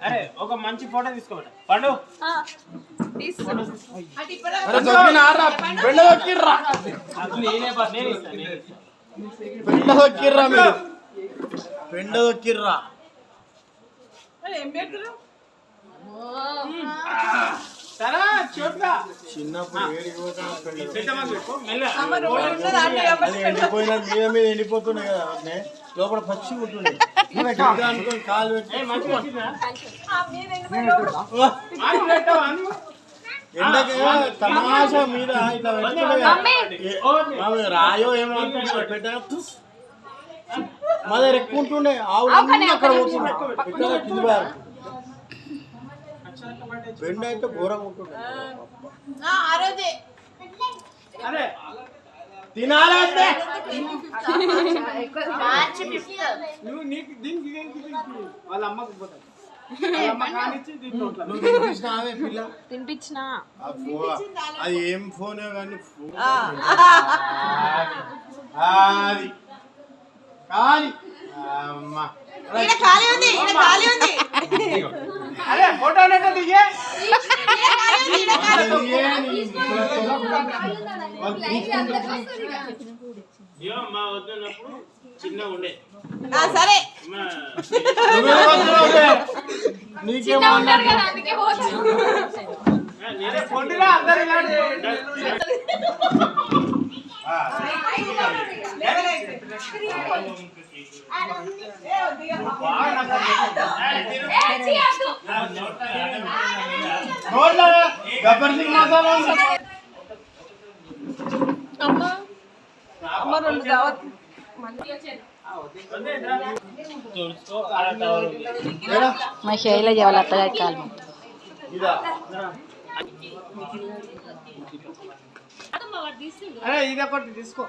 అరే ఒక మంచి ఫోటో తీసుకోండి పండు. ఎండిపోతుండే కదా లోపల పచ్చి ఉంటుండే కాలు ఎండకి తమాషా మీద ఇట్లా పెట్టుకుంటే రాయో ఏమో పెట్టా మా దగ్గర ఎక్కువ ఉంటుండే ఆవులు అక్కడ పోతుండే ఎక్కడ కింది బెండ అయితే ఘోరంగా ఉంటుండే తినాలంటే వాళ్ళ అమ్మకు పోతాయి తినిపించిన అది ఏం ఫోన్ కానీ అరే ఫోటో దిగే మా వద్దన్నప్పుడు చిన్న ఉండే సరే గబ్బర్ సింగ్ మసాలా అమ్మ రెండు దావత్ మా శైలజ వాళ్ళ అత్తగారి కాలం అరే ఇది ఒకటి తీసుకో.